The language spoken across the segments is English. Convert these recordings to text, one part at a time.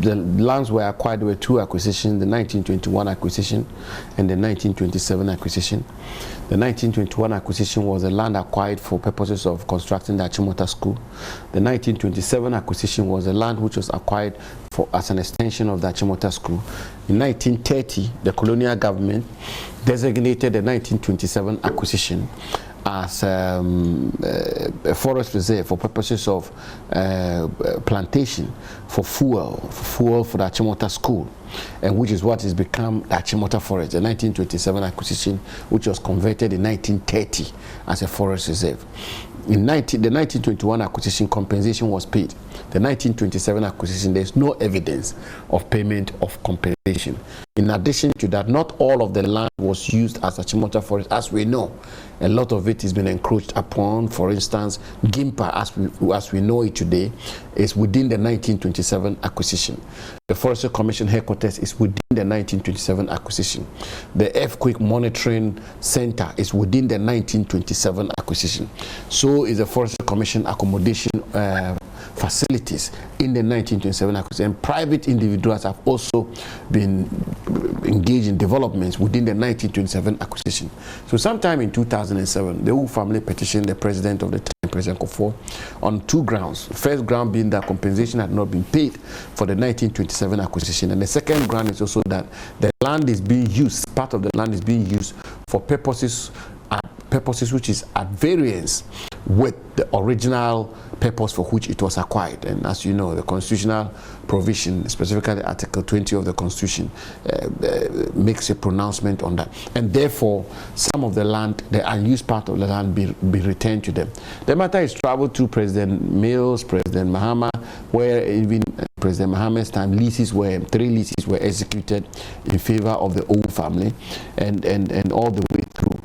the lands were acquired. There were two acquisitions: the 1921 acquisition and the 1927 acquisition. The 1921 acquisition was a land acquired for purposes of constructing the Achimota School. The 1927 acquisition was a land which was acquired as an extension of the Achimota School. In 1930, the colonial government designated the 1927 acquisition as a forest reserve for purposes of plantation for fuel for the Achimota School, and which is what has become the Achimota Forest, the 1927 acquisition, which was converted in 1930 as a forest reserve. In the 1921 acquisition, compensation was paid. The 1927 acquisition, there's no evidence of payment of compensation. In addition to that, not all of the land was used as Achimota Forest, as we know. A lot of it has been encroached upon. For instance, Gimpa, as we know it today, is within the 1927 acquisition. The Forestry Commission headquarters is within the 1927 acquisition. The Earthquake Monitoring Center is within the 1927 acquisition. So is the Forestry Commission accommodation facilities in the 1927 acquisition. And private individuals have also been engaged in developments within the 1927 acquisition. So sometime in 2007, the Owu family petitioned the president of the time, President Kufuor, on two grounds. The first ground being that compensation had not been paid for the 1927 acquisition. And the second ground is also that the land is being used, part of the land is being used for purposes which is at variance with the original purpose for which it was acquired. And as you know, the constitutional provision, specifically Article 20 of the Constitution, makes a pronouncement on that. And therefore, some of the land, the unused part of the land, be returned to them. The matter is traveled to President Mills, President Mahama, where even President Mahamad's time, three leases were executed in favor of the Owu family, and all the way through.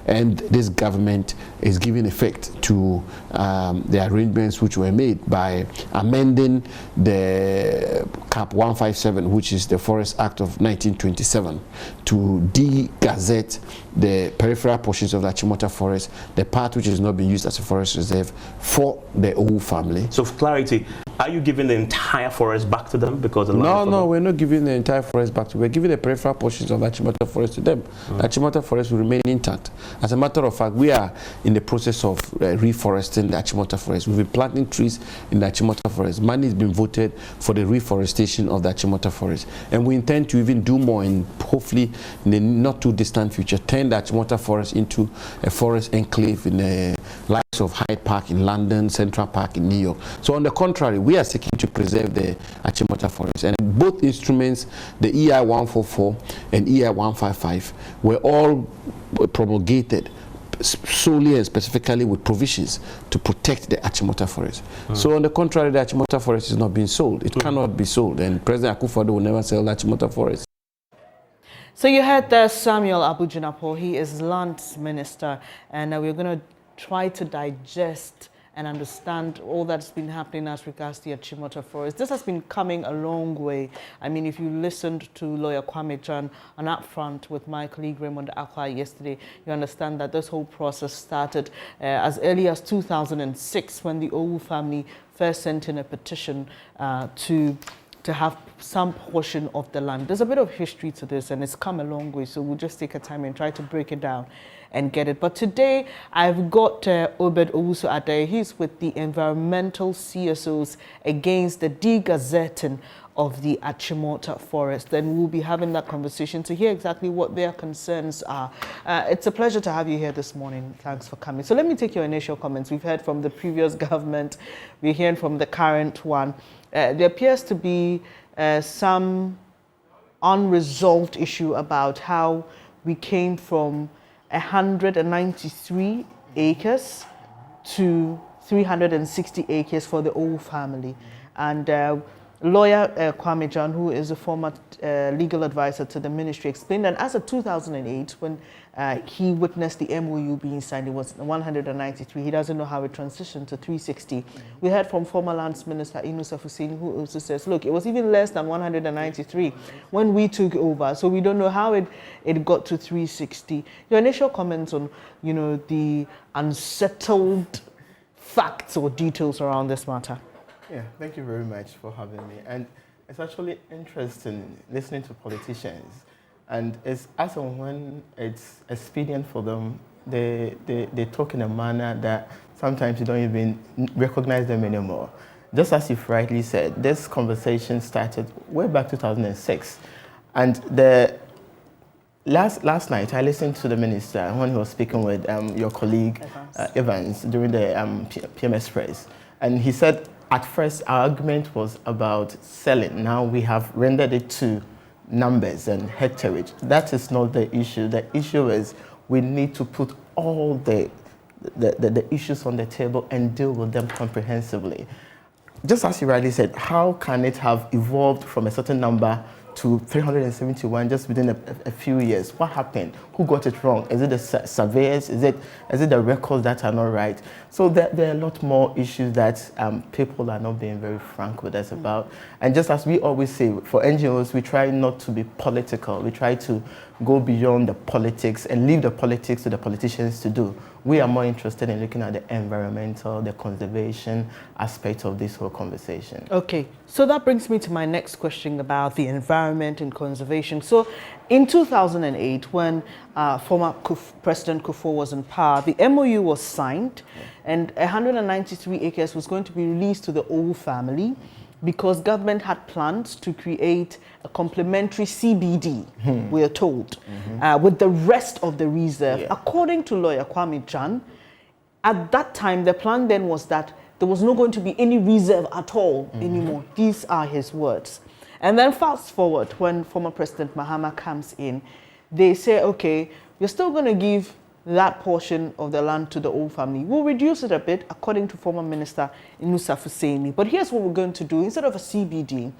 And this government is giving effect to the arrangements which were made by amending the Cap 157, which is the Forest Act of 1927, to de-gazette the peripheral portions of the Achimota Forest, the part which is not being used as a forest reserve, for the Owu family. So for clarity, are you giving the entire forest back to them? Because no, we're not giving the entire forest back to them. We're giving the peripheral portions of the Achimota Forest to them. The Achimota Forest will remain intact. As a matter of fact, we are in the process of reforesting the Achimota Forest. We've been planting trees in the Achimota Forest. Money has been voted for the reforestation of the Achimota Forest. And we intend to even do more, and hopefully in the not too distant future, turn the Achimota Forest into a forest enclave in the likes of Hyde Park in London, Central Park in New York. So on the contrary, we are seeking to preserve the Achimota Forest. And both instruments, the EI 144 and EI 155, were all promulgated solely and specifically with provisions to protect the Achimota Forest. So on the contrary, the Achimota Forest is not being sold. It cannot be sold, and President Akufo-Addo will never sell the Achimota Forest. So you heard there Samuel Abu-Jinapor. He is land minister, and we're going to try to digest and understand all that's been happening as regards the Achimota Forest. This has been coming a long way. I mean, if you listened to lawyer Kwame Jan on Upfront with my colleague Raymond Akwa yesterday, you understand that this whole process started as early as 2006, when the Owu family first sent in a petition to have some portion of the land. There's a bit of history to this, and it's come a long way, so we'll just take a time and try to break it down and get it. But today, I've got Obed Owusu-Addae. He's with the environmental CSOs against the de-gazetting of the Achimota Forest. Then we'll be having that conversation to hear exactly what their concerns are. It's a pleasure to have you here this morning. Thanks for coming. So let me take your initial comments. We've heard from the previous government. We're hearing from the current one. There appears to be some unresolved issue about how we came from 193 acres to 360 acres for the Owu family. And lawyer Kwame Jan, who is a former legal advisor to the ministry, explained that as of 2008, when he witnessed the MOU being signed, it was 193. He doesn't know how it transitioned to 360. We heard from former lands minister Inusaf Hussein, who also says, look, it was even less than 193 when we took over. So we don't know how it got to 360. Your initial comments on, the unsettled facts or details around this matter? Yeah, thank you very much for having me. And It's actually interesting listening to politicians, and it's as and when it's expedient for them, they talk in a manner that sometimes you don't even recognize them anymore. Just as you've rightly said, this conversation started way back 2006, and the last night I listened to the minister when he was speaking with your colleague Evans during the PMS press, and he said at first our argument was about selling. Now we have rendered it to numbers and hectareage. That is not the issue. The issue is we need to put all the issues on the table and deal with them comprehensively. Just as you rightly said, how can it have evolved from a certain number to 371 just within a few years? What happened? Who got it wrong? Is it the surveyors? Is it the records that are not right? So there are a lot more issues that people are not being very frank with us about. And just as we always say, for NGOs, we try not to be political. We try to go beyond the politics and leave the politics to the politicians to do. We are more interested in looking at the environmental, the conservation aspect of this whole conversation. Okay, so that brings me to my next question about the environment and conservation. So in 2008, when former President Kufuor was in power, the MOU was signed, and 193 acres was going to be released to the Owu family because government had plans to create a complementary CBD, we are told, with the rest of the reserve. Yeah. According to lawyer Kwame Jan, at that time, the plan then was that there was not going to be any reserve at all anymore. These are his words. And then fast forward, when former President Mahama comes in, they say, okay, we're still going to give that portion of the land to the Owu family. We'll reduce it a bit, according to former Minister Inusa Fuseni. But here's what we're going to do. Instead of a CBD,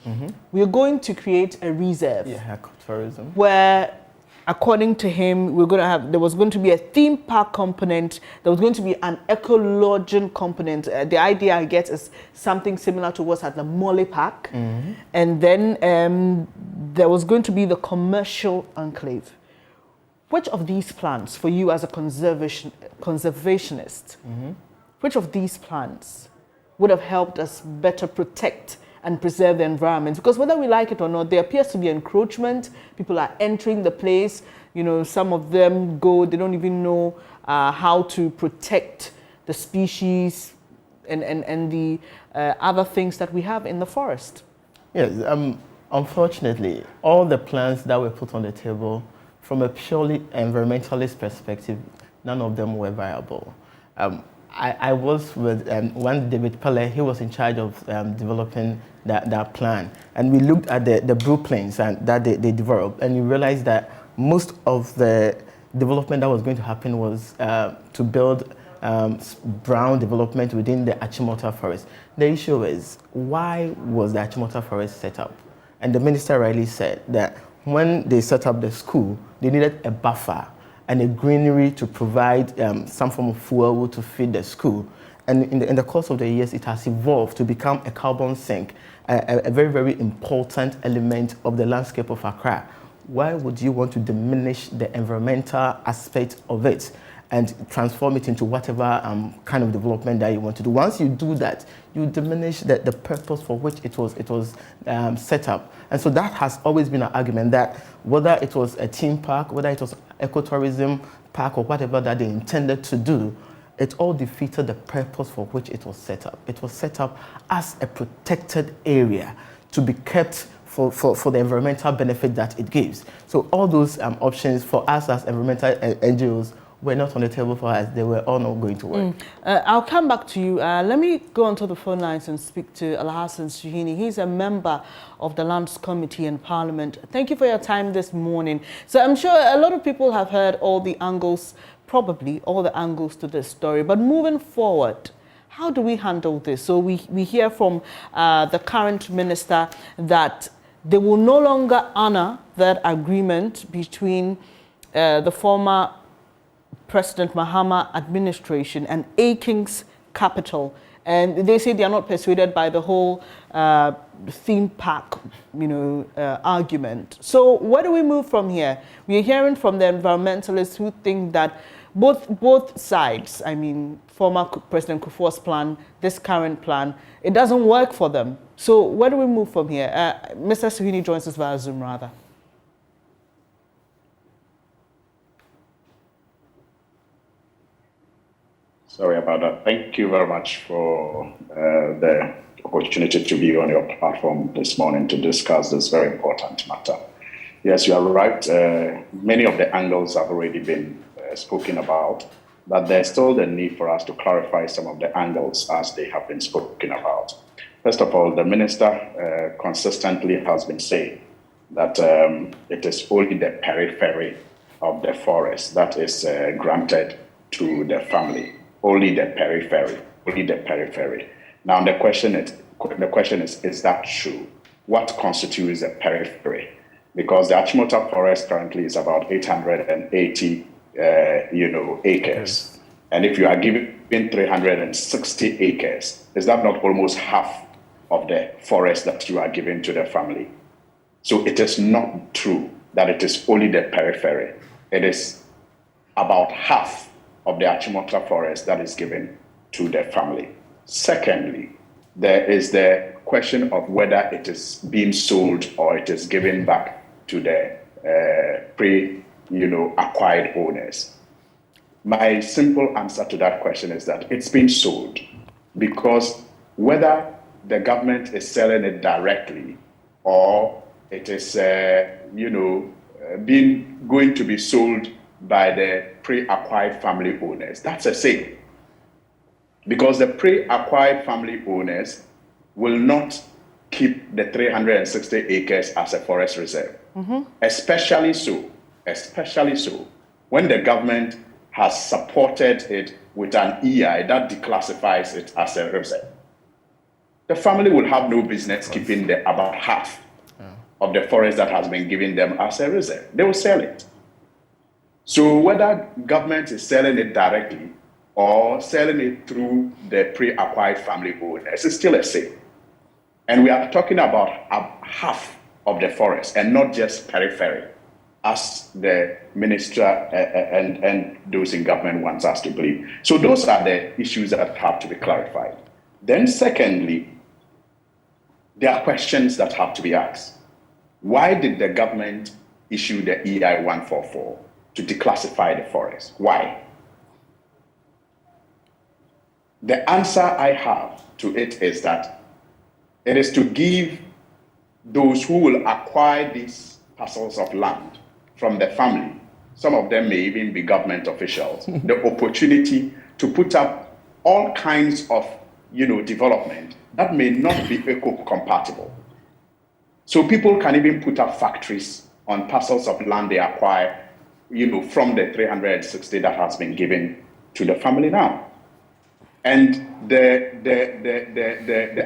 we're going to create a reserve. Yeah, ecotourism. Where, according to him, there was going to be a theme park component. There was going to be an ecological component. The idea, I guess, is something similar to what's at the Mole Park. And then there was going to be the commercial enclave. Which of these plans, for you as a conservationist, which of these plans would have helped us better protect and preserve the environment? Because whether we like it or not, there appears to be encroachment. People are entering the place. You know, some of them they don't even know how to protect the species and the other things that we have in the forest. Yes, unfortunately, all the plans that were put on the table, from a purely environmentalist perspective, none of them were viable. I was with when David Pele, he was in charge of developing that plan. And we looked at the blueprints that they developed, and you realized that most of the development that was going to happen was to build brown development within the Achimota Forest. The issue is, why was the Achimota Forest set up? And the minister rightly said that when they set up the school, they needed a buffer and a greenery to provide some form of fuel to feed the school. And in the course of the years, it has evolved to become a carbon sink, a very, very important element of the landscape of Accra. Why would you want to diminish the environmental aspect of it and transform it into whatever kind of development that you want to do? Once you do that, you diminish the purpose for which it was set up. And so that has always been an argument that whether it was a theme park, whether it was ecotourism park, or whatever that they intended to do, it all defeated the purpose for which it was set up. It was set up as a protected area to be kept for the environmental benefit that it gives. So all those options for us as environmental NGOs were not on the table for us. They were all not going to work. I'll come back to you. Let me go onto the phone lines and speak to Alhassan Suhini. He's a member of the Lands Committee in Parliament. Thank you for your time this morning. So I'm sure a lot of people have heard all the angles, probably all the angles to this story. But moving forward, how do we handle this? So we hear from the current minister that they will no longer honor that agreement between the former President Mahama administration and Aking's capital, and they say they are not persuaded by the whole theme park, argument. So where do we move from here? We are hearing from the environmentalists who think that both sides, I mean, former President Kufuor's plan, this current plan, it doesn't work for them. So where do we move from here? Mr. Suhuyini joins us via Zoom, rather. Sorry about that. Thank you very much for the opportunity to be on your platform this morning to discuss this very important matter. Yes, you are right. Many of the angles have already been spoken about, but there's still the need for us to clarify some of the angles as they have been spoken about. First of all, the minister consistently has been saying that it is only the periphery of the forest that is granted to the family. Only the periphery, only the periphery. Now the question is that true? What constitutes a periphery? Because the Achimota Forest currently is about 880, acres. And if you are given 360 acres, is that not almost half of the forest that you are giving to the family? So it is not true that it is only the periphery. It is about half of the Achimota Forest that is given to the family. Secondly, there is the question of whether it is being sold or it is given back to the acquired owners. My simple answer to that question is that it's been sold, because whether the government is selling it directly or it is, going to be sold by the pre-acquired family owners, that's a sale. Because the pre-acquired family owners will not keep the 360 acres as a forest reserve. Especially so when the government has supported it with an EI that declassifies it as a reserve. The family will have no business keeping about half of the forest that has been given them as a reserve. They will sell it. So whether government is selling it directly or selling it through the pre-acquired family owners, it's still a sale. And we are talking about half of the forest and not just periphery, as the minister and those in government wants us to believe. So those are the issues that have to be clarified. Then secondly, there are questions that have to be asked. Why did the government issue the EI 144 to declassify the forest? Why? The answer I have to it is that it is to give those who will acquire these parcels of land from the family, some of them may even be government officials, the opportunity to put up all kinds of development that may not be eco-compatible. So people can even put up factories on parcels of land they acquire from the 360 that has been given to the family now. And the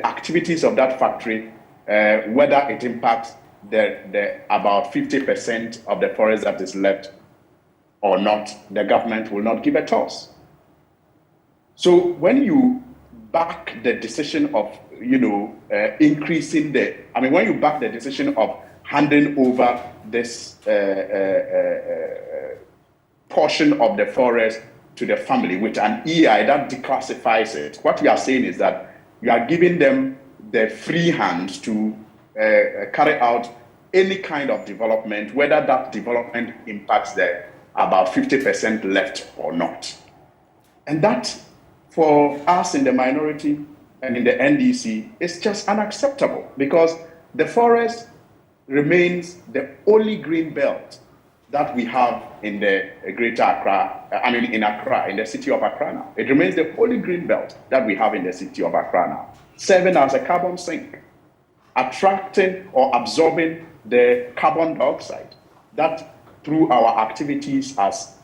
activities of that factory, whether it impacts the about 50% of the forest that is left or not, the government will not give a toss. So when you back the decision of increasing when you back the decision of handing over this portion of the forest to the family with an EI that declassifies it, what we are saying is that you are giving them the free hand to carry out any kind of development, whether that development impacts the about 50% left or not. And that, for us in the minority and in the NDC, is just unacceptable, because the forest remains the only green belt that we have in the greater Accra, in Accra, in the city of Accra now. It remains the only green belt that we have in the city of Accra now, serving as a carbon sink, attracting or absorbing the carbon dioxide that through our activities as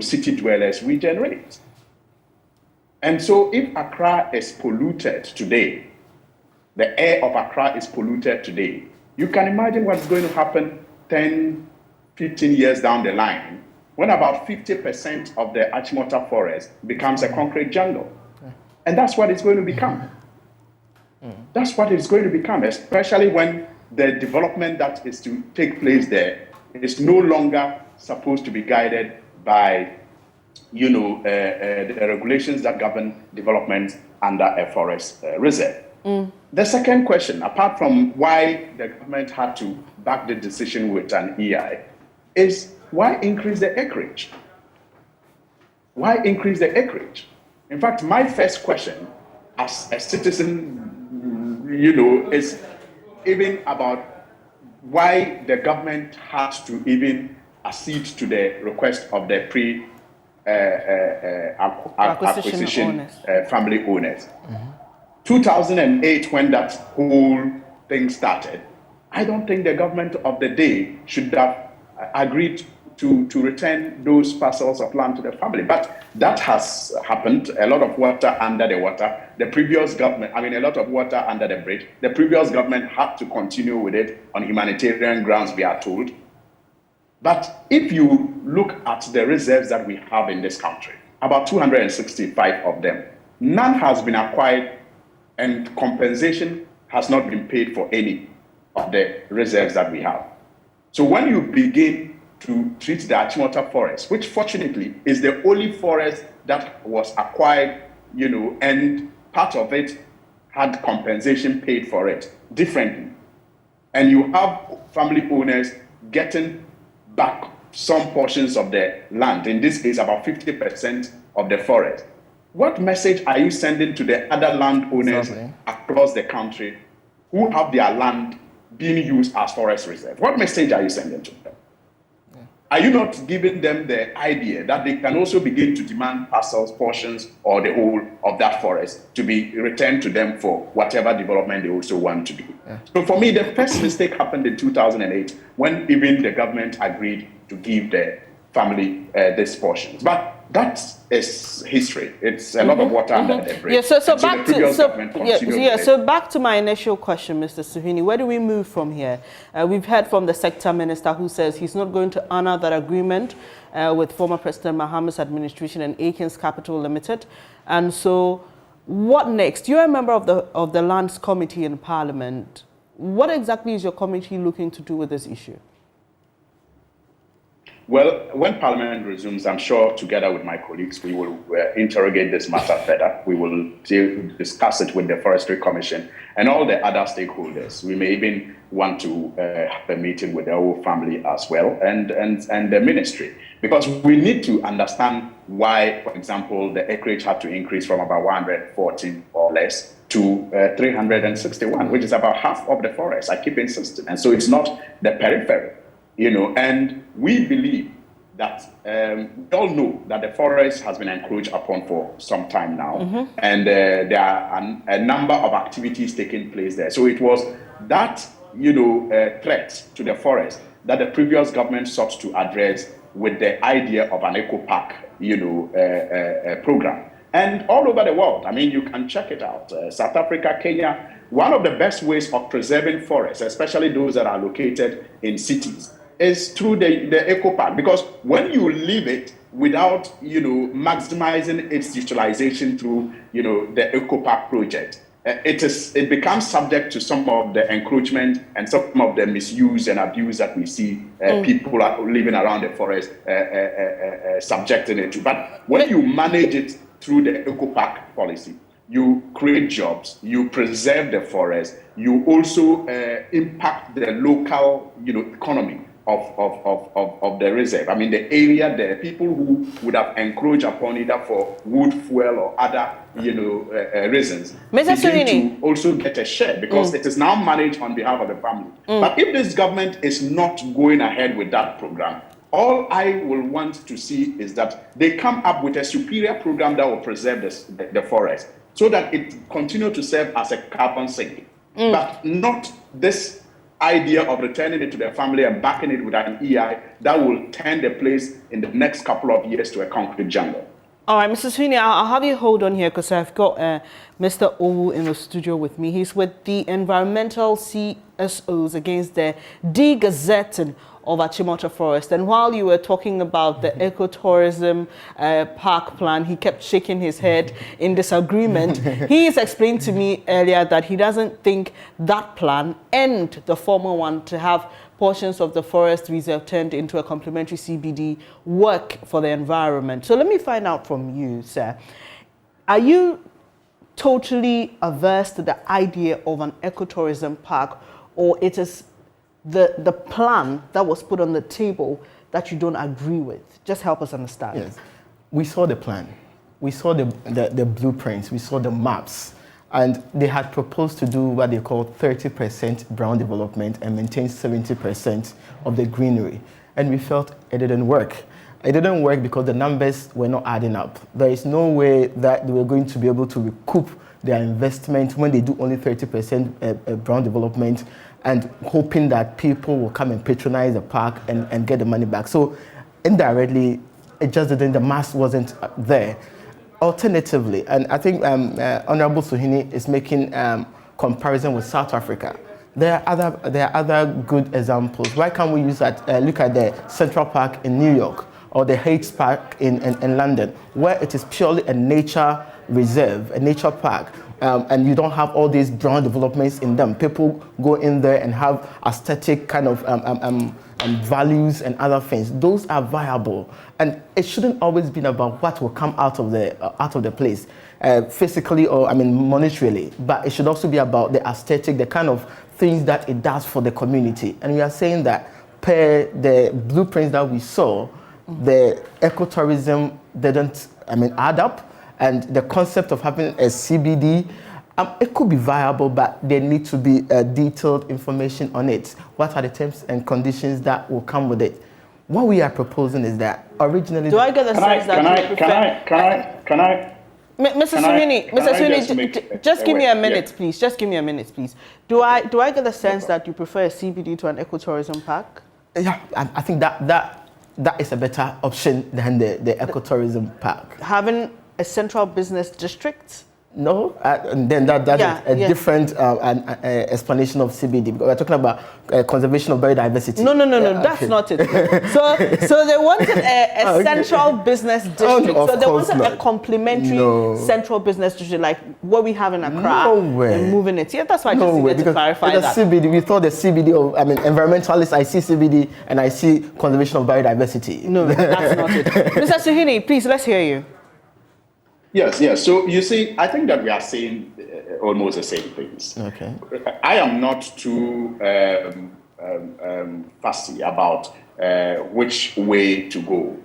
city dwellers we generate. And so if Accra is polluted today, the air of Accra is polluted today, you can imagine what's going to happen 10, 15 years down the line, when about 50% of the Achimota forest becomes a concrete jungle. And that's what it's going to become. That's what it's going to become, especially when the development that is to take place there is no longer supposed to be guided by the regulations that govern development under a forest reserve. The second question, apart from why the government had to back the decision with an EI, is why increase the acreage? Why increase the acreage? In fact, my first question as a citizen, is even about why the government had to even accede to the request of the acquisition family owners. 2008, when that whole thing started, I don't think the government of the day should have agreed to return those parcels of land to the family. But that has happened. A lot of water under the water. The previous government, a lot of water under the bridge. The previous government had to continue with it on humanitarian grounds, we are told. But if you look at the reserves that we have in this country, about 265 of them, none has been acquired and compensation has not been paid for any of the reserves that we have. So when you begin to treat the Achimota Forest, which fortunately is the only forest that was acquired, and part of it had compensation paid for it differently, and you have family owners getting back some portions of the land, in this case about 50% of the forest, what message are you sending to the other landowners across the country who have their land being used as forest reserve? What message are you sending to them? Are you not giving them the idea that they can also begin to demand parcels, portions, or the whole of that forest to be returned to them for whatever development they also want to do? So for me, the first mistake happened in 2008 when even the government agreed to give the family these portions. But that is history. It's a lot of water under the bridge. So back to my initial question, Mr. Suhuyini. Where do we move from here? We've heard from the sector minister who says he's not going to honor that agreement with former President Mahama's administration and Akins Capital Limited. And so what next? You're a member of the Lands Committee in Parliament. What exactly is your committee looking to do with this issue? Well, when Parliament resumes, I'm sure together with my colleagues, we will interrogate this matter further. We will discuss it with the Forestry Commission and all the other stakeholders. We may even want to have a meeting with the whole family as well and the ministry, because we need to understand why, for example, the acreage had to increase from about 114 or less to 361, which is about half of the forest. I keep insisting. And so it's not the periphery. And we believe that we all know that the forest has been encroached upon for some time now, and there are a number of activities taking place there. So it was that threat to the forest that the previous government sought to address with the idea of an eco park program. And all over the world, you can check it out. South Africa, Kenya, one of the best ways of preserving forests, especially those that are located in cities, is through the eco park, because when you leave it without maximizing its utilization through the eco park project, it becomes subject to some of the encroachment and some of the misuse and abuse that we see people are living around the forest subjecting it to. But when you manage it through the eco park policy, you create jobs, you preserve the forest, you also impact the local economy of the reserve. The area, the people who would have encroached upon either for wood, fuel, or other reasons, begin to also get a share, because it is now managed on behalf of the family. But if this government is not going ahead with that program, all I will want to see is that they come up with a superior program that will preserve the forest, so that it continue to serve as a carbon sink, but not this idea of returning it to the family and backing it with an EI that will turn the place in the next couple of years to a concrete jungle. All right, Mr. Suhuyini, I'll have you hold on here, because I've got Mr. Owu in the studio with me. He's with the environmental CSOs against the de-gazetting of Achimota Forest. And while you were talking about the ecotourism park plan, he kept shaking his head in disagreement. He has explained to me earlier that he doesn't think that plan and the former one to have portions of the forest reserve turned into a complementary CBD work for the environment. So let me find out from you, sir. Are you totally averse to the idea of an ecotourism park, or it is the plan that was put on the table that you don't agree with? Just help us understand. Yes, we saw the plan. We saw the blueprints. We saw the maps. And they had proposed to do what they call 30% brown development and maintain 70% of the greenery. And we felt it didn't work. It didn't work because the numbers were not adding up. There is no way that they were going to be able to recoup their investment when they do only 30% brown development and hoping that people will come and patronize the park and get the money back. So indirectly, it just didn't, the mass wasn't there. Alternatively, and I think Honorable Suhini is making comparison with South Africa. There are other good examples. Why can't we use that? Look at the Central Park in New York or the Heights Park in London, where it is purely a nature reserve, a nature park, and you don't have all these brown developments in them. People go in there and have aesthetic kind of values and other things. Those are viable, and it shouldn't always be about what will come out of the place, physically or monetarily. But it should also be about the aesthetic, the kind of things that it does for the community. And we are saying that per the blueprints that we saw, the ecotourism didn't add up, and the concept of having a CBD. It could be viable, but there needs to be detailed information on it. What are the terms and conditions that will come with it? What we are proposing is that originally... Do I get the sense that Can I? Mr. Suhini, just give me a minute, please. Just give me a minute, please. Do I get the sense that you prefer a CBD to an ecotourism park? Yeah, I think that is a better option than the ecotourism park. Having a central business district? No, and then that's a different explanation of CBD, because we're talking about conservation of biodiversity. No, that's not it. So they wanted a central business district. So they wanted a complementary central business district, like what we have in Accra, and moving it. Yeah, that's why I just needed to clarify that. CBD, we thought the CBD of, environmentalists, I see CBD and I see conservation of biodiversity. No, that's not it. Mr. Suhini, please, let's hear you. Yes. So you see, I think that we are saying almost the same things. Okay. I am not too fussy about which way to go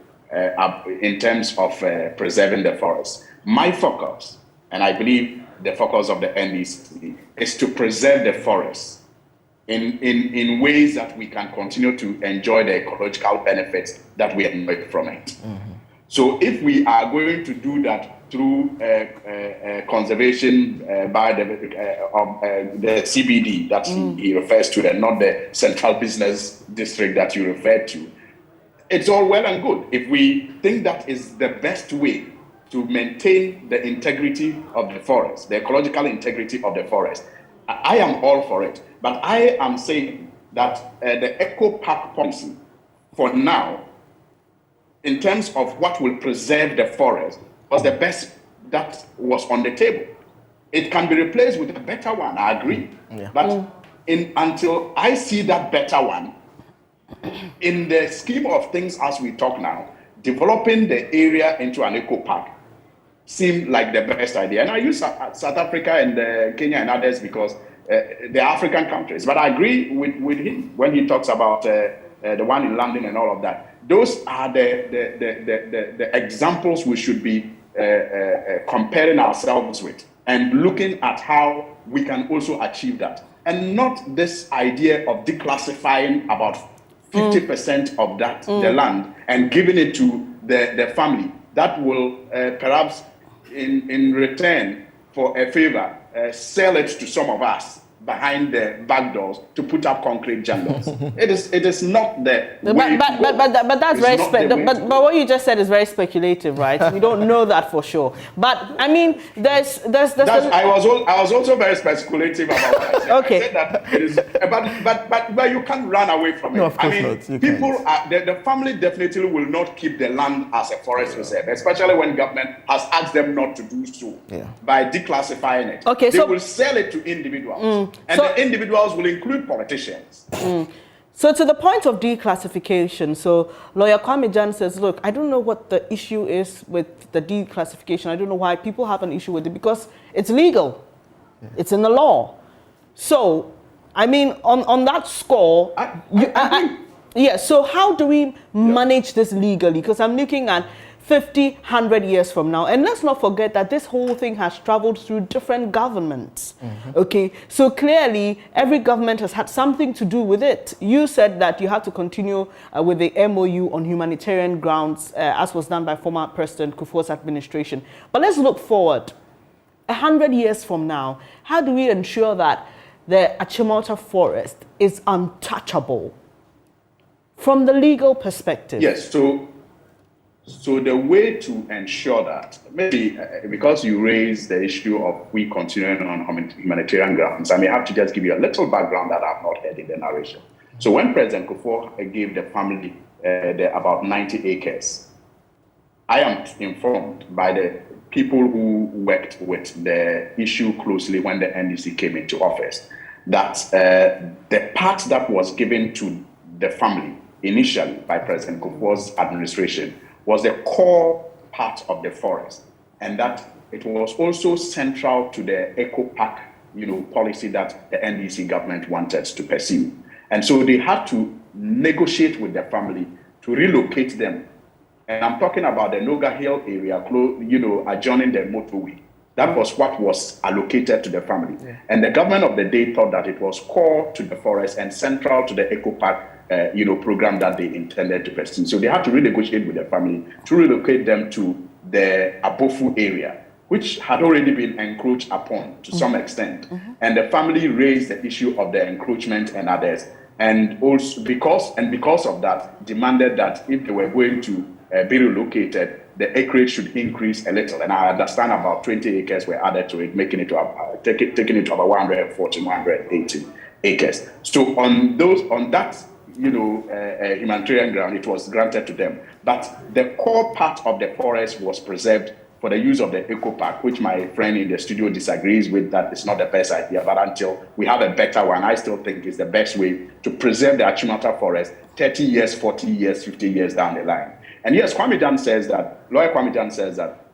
in terms of preserving the forest. My focus, and I believe the focus of the NDC, is to preserve the forest in ways that we can continue to enjoy the ecological benefits that we enjoy from it. Mm-hmm. So if we are going to do that through conservation by the CBD that he refers to, and not the central business district that you referred to, it's all well and good. If we think that is the best way to maintain the integrity of the forest, the ecological integrity of the forest, I am all for it. But I am saying that the eco park policy, for now, in terms of what will preserve the forest, was the best that was on the table. It can be replaced with a better one, I agree. Yeah. But until I see that better one, in the scheme of things as we talk now, developing the area into an eco park seemed like the best idea. And I use South Africa and Kenya and others because they're African countries. But I agree with him when he talks about the one in London and all of that. Those are the examples we should be comparing ourselves with and looking at how we can also achieve that. And not this idea of declassifying about 50% of that, the land, and giving it to the family. That will perhaps in return for a favor, sell it to some of us behind the back doors to put up concrete jungles. It is not the but way but that's it's very but what you just said is very speculative, right? We don't know that for sure. But I mean, there's I was also very speculative about what I said. Okay. I said that it is, but you can't run away from it. No, of course I mean, not. people the family definitely will not keep the land as a forest reserve, especially when government has asked them not to do so by declassifying it. Okay, they so will sell it to individuals, and the individuals will include politicians. So to the point of declassification, so lawyer Kwame Jan says, look, I don't know what the issue is with the declassification. I don't know why people have an issue with it, because it's legal. It's in the law. So, I mean, on that score, yeah, so how do we manage this legally? Because I'm looking at 50, 100 years from now. And let's not forget that this whole thing has traveled through different governments. Okay, so clearly every government has had something to do with it. You said that you had to continue with the MOU on humanitarian grounds, as was done by former President Kufuor's administration. But let's look forward. 100 years from now, how do we ensure that the Achimota Forest is untouchable from the legal perspective? Yes, so the way to ensure that, maybe because you raised the issue of we continuing on humanitarian grounds, I may have to just give you a little background that I've not heard in the narration. So when President Kufuor gave the family about 90 acres, I am informed by the people who worked with the issue closely when the NDC came into office that the part that was given to the family initially by President Kufuor's administration was the core part of the forest, and that it was also central to the eco park, policy that the NDC government wanted to pursue. And so they had to negotiate with the family to relocate them. And I'm talking about the Noga Hill area, adjoining the motorway. That was what was allocated to the family. And the government of the day thought that it was core to the forest and central to the eco park program that they intended to pursue. So they had to renegotiate with the family to relocate them to the Abofu area, which had already been encroached upon to some extent. And the family raised the issue of the encroachment and others. And also because of that, demanded that if they were going to be relocated, the acreage should increase a little. And I understand about 20 acres were added to it, making it to taking it to about 140, 180 acres. So on that humanitarian ground, it was granted to them. But the core part of the forest was preserved for the use of the eco park, which my friend in the studio disagrees with, that it's not the best idea. But until we have a better one, I still think it's the best way to preserve the Achimota Forest 30 years, 40 years, 50 years down the line. And yes, lawyer Kwame Jan says that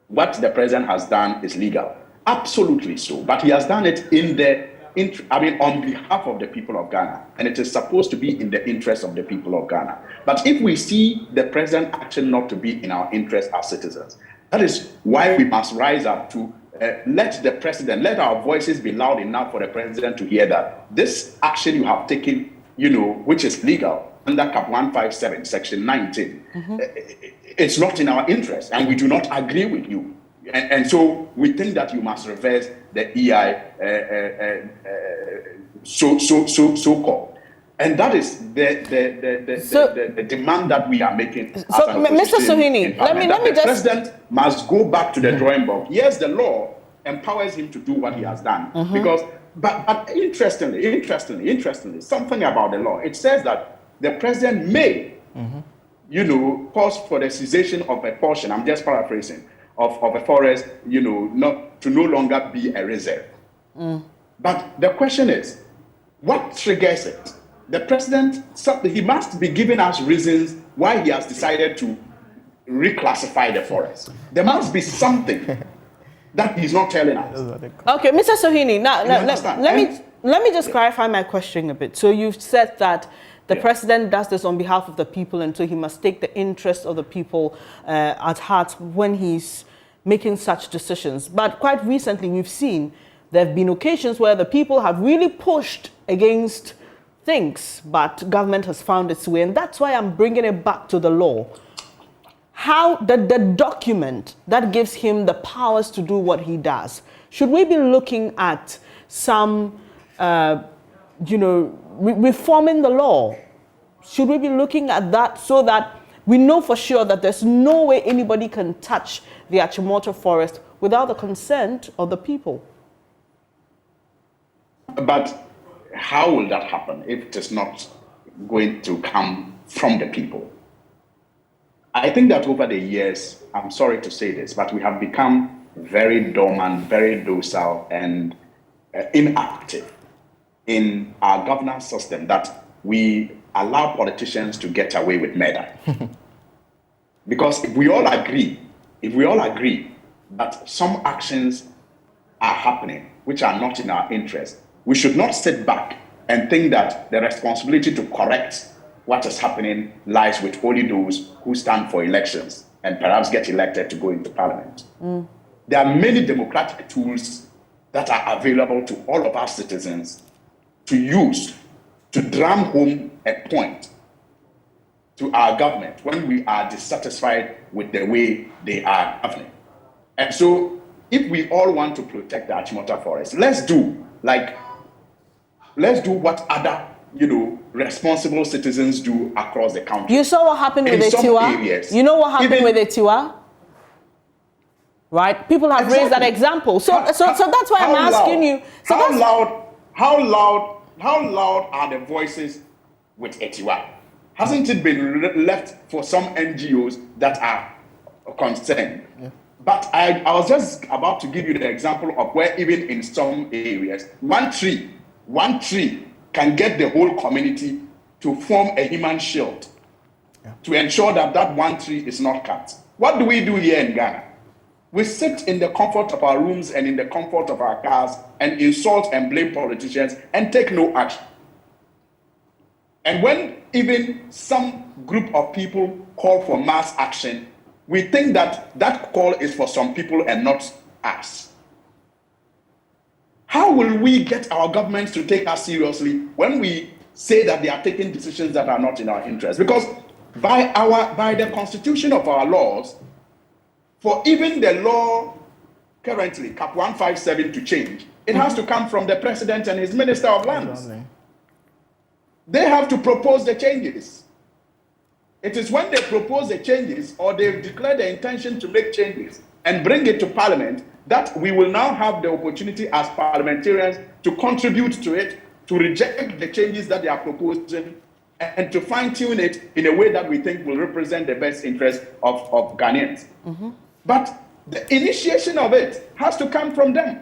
what the president has done is legal. Absolutely so. But he has done it on behalf of the people of Ghana, and it is supposed to be in the interest of the people of Ghana. But if we see the president action not to be in our interest as citizens, that is why we must rise up to let our voices be loud enough for the president to hear that this action you have taken, which is legal under Cap 157, Section 19, it's not in our interest, and we do not agree with you. And so we think that you must reverse the EI so-called. And that is the demand that we are making. So, Mr. Sohini, let me the just... president must go back to the drawing board. Yes, the law empowers him to do what he has done. But interestingly, something about the law, it says that the president may, cause for the cessation of a portion, I'm just paraphrasing, of a forest, not to no longer be a reserve. But the question is, what triggers it? The president, he must be giving us reasons why he has decided to reclassify the forest. There must be something that he's not telling us. Okay, Mr. Sohini, now let me just clarify my question a bit. So you've said that the president does this on behalf of the people, and so he must take the interests of the people at heart when he's making such decisions. But quite recently, we've seen there have been occasions where the people have really pushed against things, but government has found its way, and that's why I'm bringing it back to the law. How the document that gives him the powers to do what he does, should we be looking at some reforming the law? Should we be looking at that so that we know for sure that there's no way anybody can touch the Achimota Forest without the consent of the people? But how will that happen if it is not going to come from the people? I think that over the years, I'm sorry to say this, but we have become very dormant, very docile, and inactive in our governance system, that we allow politicians to get away with murder. Because if we all agree that some actions are happening which are not in our interest, we should not sit back and think that the responsibility to correct what is happening lies with only those who stand for elections and perhaps get elected to go into parliament. There are many democratic tools that are available to all of our citizens to use to drum home a point to our government when we are dissatisfied with the way they are governing. And so if we all want to protect the Achimota Forest, let's do what other responsible citizens do across the country. You saw what happened with Etiwa? You know what happened with Etiwa? Right? People have raised that example. So that's why I'm asking you. So how loud are the voices with Etiwa? Hasn't it been left for some NGOs that are concerned? Yeah. But I was just about to give you the example of where even in some areas, one tree can get the whole community to form a human shield to ensure that one tree is not cut. What do we do here in Ghana? We sit in the comfort of our rooms and in the comfort of our cars and insult and blame politicians and take no action. And when even some group of people call for mass action, we think that call is for some people and not us. How will we get our governments to take us seriously when we say that they are taking decisions that are not in our interest? Because by the constitution of our laws, for even the law currently, Cap 157, to change, it has to come from the president and his minister of lands. They have to propose the changes. It is when they propose the changes or they declare the intention to make changes and bring it to parliament that we will now have the opportunity as parliamentarians to contribute to it, to reject the changes that they are proposing, and to fine-tune it in a way that we think will represent the best interest of Ghanaians. But the initiation of it has to come from them.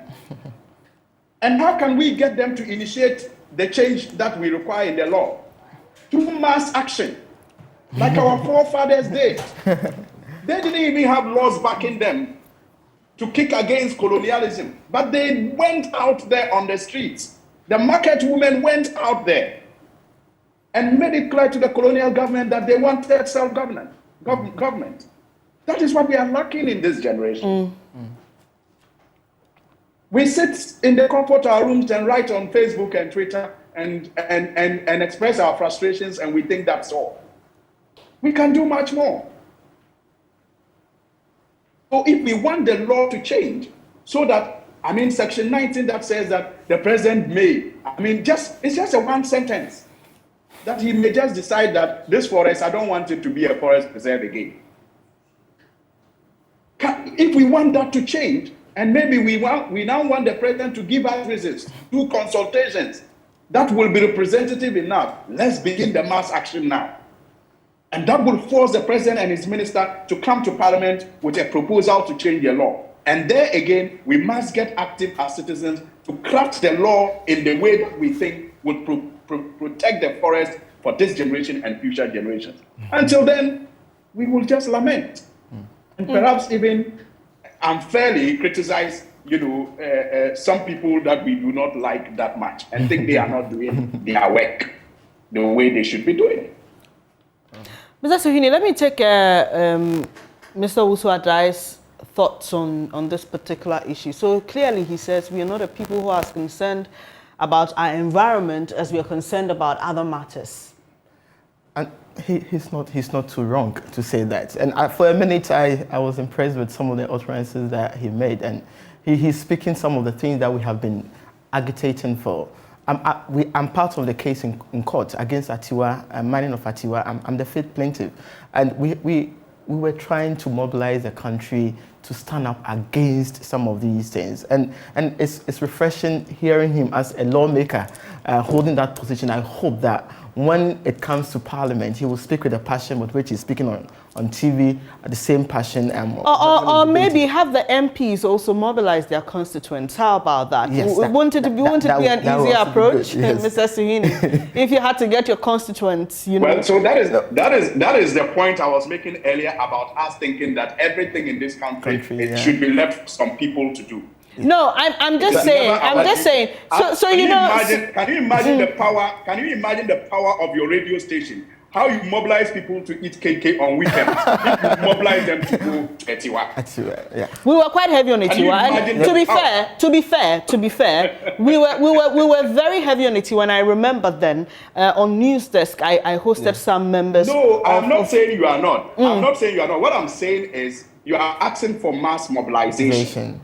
And how can we get them to initiate the change that we require in the law? Through mass action, like our forefathers did. They didn't even have laws backing them to kick against colonialism, but they went out there on the streets. The market women went out there and made it clear to the colonial government that they wanted self-government. Government. That is what we are lacking in this generation. We sit in the comfort of our rooms and write on Facebook and Twitter and express our frustrations, and we think that's all. We can do much more. So if we want the law to change, so that, Section 19 that says that the president may, it's just a one sentence, that he may just decide that this forest, I don't want it to be a forest preserve again. If we want that to change, and maybe we now want the president to give us reasons, do consultations, that will be representative enough. Let's begin the mass action now. And that will force the president and his minister to come to parliament with a proposal to change the law. And there again, we must get active as citizens to craft the law in the way that we think will protect the forest for this generation and future generations. Until then, we will just lament. And perhaps even unfairly criticize, some people that we do not like that much and think they are not doing their work the way they should be doing it. Mr. Suhuyini, let me take Mr. Owusu-Adai's thoughts on this particular issue. So clearly he says we are not a people who are concerned about our environment as we are concerned about other matters. And he's not too wrong to say that. And for a minute, I was impressed with some of the utterances that he made. And he's speaking some of the things that we have been agitating for. I'm part of the case in court against Atiwa, mining of Atiwa. I'm the fifth plaintiff. And we were trying to mobilize the country to stand up against some of these things. And it's refreshing hearing him as a lawmaker holding that position. I hope that when it comes to Parliament, he will speak with the passion with which he's speaking on TV, the same passion. Or maybe have the MPs also mobilize their constituents. How about that? Yes, wouldn't it be an easier approach, yes. Mr. Suhuyini? If you had to get your constituents, you know. Well, so that is the point I was making earlier about us thinking that everything in this country should be left for some people to do. No, I'm just saying. I'm just saying. So you know. Can you imagine the power? Can you imagine the power of your radio station? How you mobilize people to eat KK on weekends? You mobilize them to go to Etiwa. Yeah. We were quite heavy on Etiwa. And to be fair, we were very heavy on Etiwa. And I remember then on News Desk, I hosted some members. No, I'm not saying you are not. I'm not saying you are not. What I'm saying is you are asking for mass mobilization.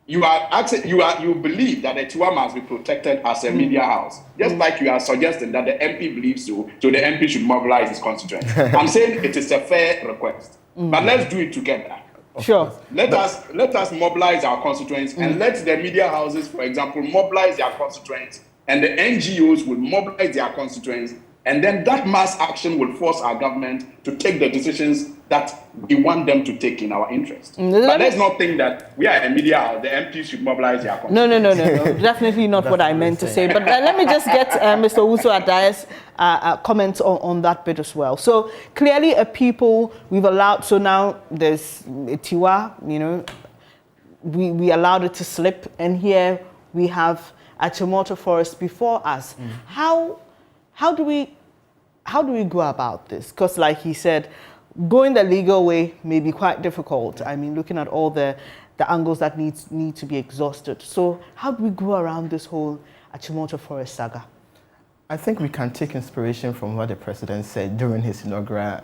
You believe that the Etiwa must be protected as a media house, just like you are suggesting that the MP believes so the MP should mobilize his constituents. I'm saying it is a fair request, but let's do it together. Sure. Let us mobilize our constituents and let the media houses, for example, mobilize their constituents, and the NGOs will mobilize their constituents, and then that mass action will force our government to take the decisions that we want them to take in our interest. But let's not think that we are a media house, the MPs should mobilize their constituents. No. Definitely not what I meant to say. But let me just get Mr. Owusu Adae's comments on that bit as well. So clearly a people we've allowed, so now there's Tiwa, you know, we allowed it to slip, and here we have Achimota Forest before us. How do we go about this? Because like he said, going the legal way may be quite difficult. I mean, looking at all the angles that need to be exhausted. So how do we go around this whole Achimota Forest saga? I think we can take inspiration from what the president said during his inaugural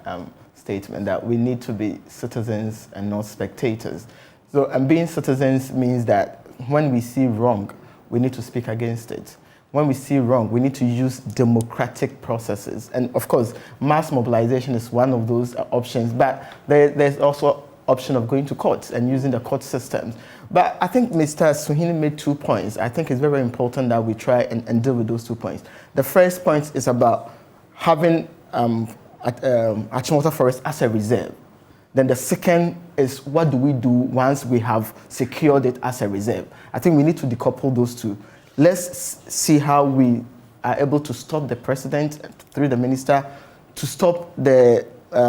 statement, that we need to be citizens and not spectators. So, and being citizens means that when we see wrong, we need to speak against it. When we see wrong, we need to use democratic processes. And of course, mass mobilization is one of those options, but there's also option of going to courts and using the court systems. But I think Mr. Suhuyini made 2 points. I think it's very important that we try and deal with those 2 points. The first point is about having Achimota Forest as a reserve. Then the second is, what do we do once we have secured it as a reserve? I think we need to decouple those two. Let's see how we are able to stop the president through the minister to stop the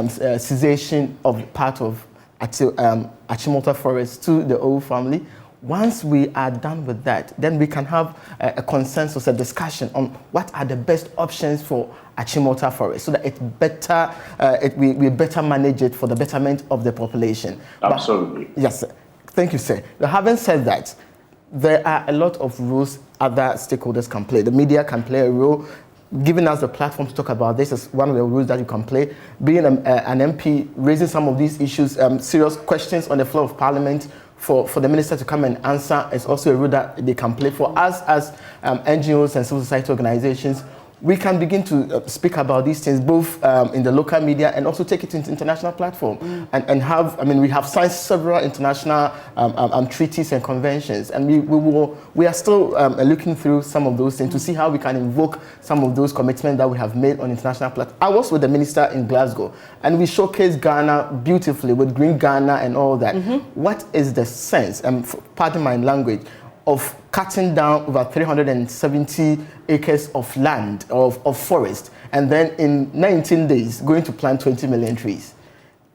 cessation of part of Achimota Forest to the old family. Once we are done with that, then we can have a consensus, a discussion on what are the best options for Achimota Forest, so that we better manage it for the betterment of the population. Absolutely. But, yes, sir. Thank you, sir. But having said that, there are a lot of roles other stakeholders can play. The media can play a role. Giving us the platform to talk about this is one of the roles that you can play. Being an MP, raising some of these issues, serious questions on the floor of Parliament for the minister to come and answer is also a role that they can play. For us as NGOs and civil society organizations, we can begin to speak about these things both in the local media and also take it into international platform and have, I mean, we have signed several international treaties and conventions, and we are still looking through some of those things to see how we can invoke some of those commitments that we have made on international platform. I was with the minister in Glasgow, and we showcased Ghana beautifully with Green Ghana and all that. What is the sense, pardon my language, of cutting down over 370 acres of land, of forest, and then in 19 days going to plant 20 million trees?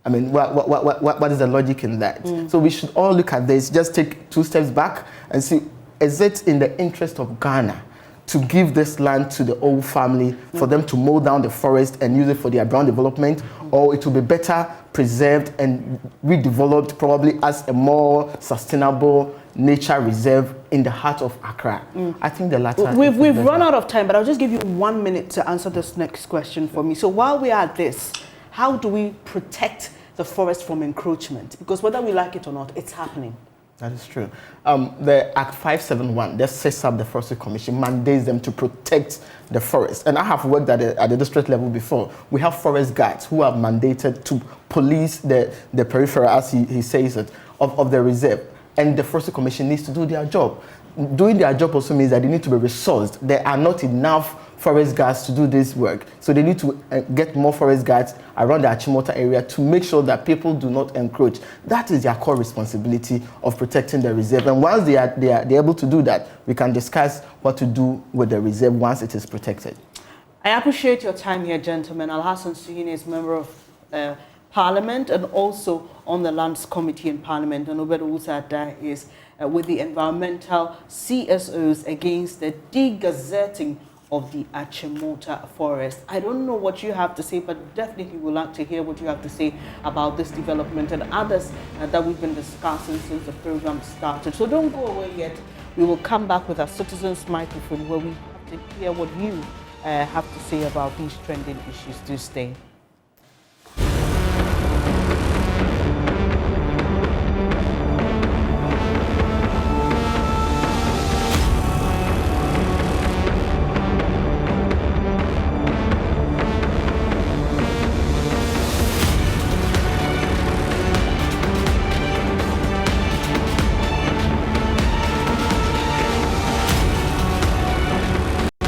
I mean, what is the logic in that? So we should all look at this, just take 2 steps back and see, is it in the interest of Ghana to give this land to the old family for them to mow down the forest and use it for their brown development, or it will be better preserved and redeveloped probably as a more sustainable nature reserve in the heart of Accra? I think the latter. We've run out of time, but I'll just give you 1 minute to answer this next question for me. So while we are at this, how do we protect the forest from encroachment? Because whether we like it or not, it's happening. That is true. The Act 571 that sets up the Forestry Commission mandates them to protect the forest. And I have worked at the district level before. We have forest guards who are mandated to police the peripheral, as he says it, of the reserve. And the Forestry Commission needs to do their job. Doing their job also means that they need to be resourced. There are not enough forest guards to do this work. So they need to get more forest guards around the Achimota area to make sure that people do not encroach. That is their core responsibility of protecting the reserve. And once they're able to do that, we can discuss what to do with the reserve once it is protected. I appreciate your time here, gentlemen. Alhassan Suhuyini is member of Parliament and also on the Lands Committee in Parliament. And Obedo Usada is with the environmental CSOs against the degazetting of the Achimota Forest. I don't know what you have to say, but definitely would like to hear what you have to say about this development and others that we've been discussing since the program started. So don't go away yet. We will come back with our Citizens Microphone where we have to hear what you have to say about these trending issues. Do stay.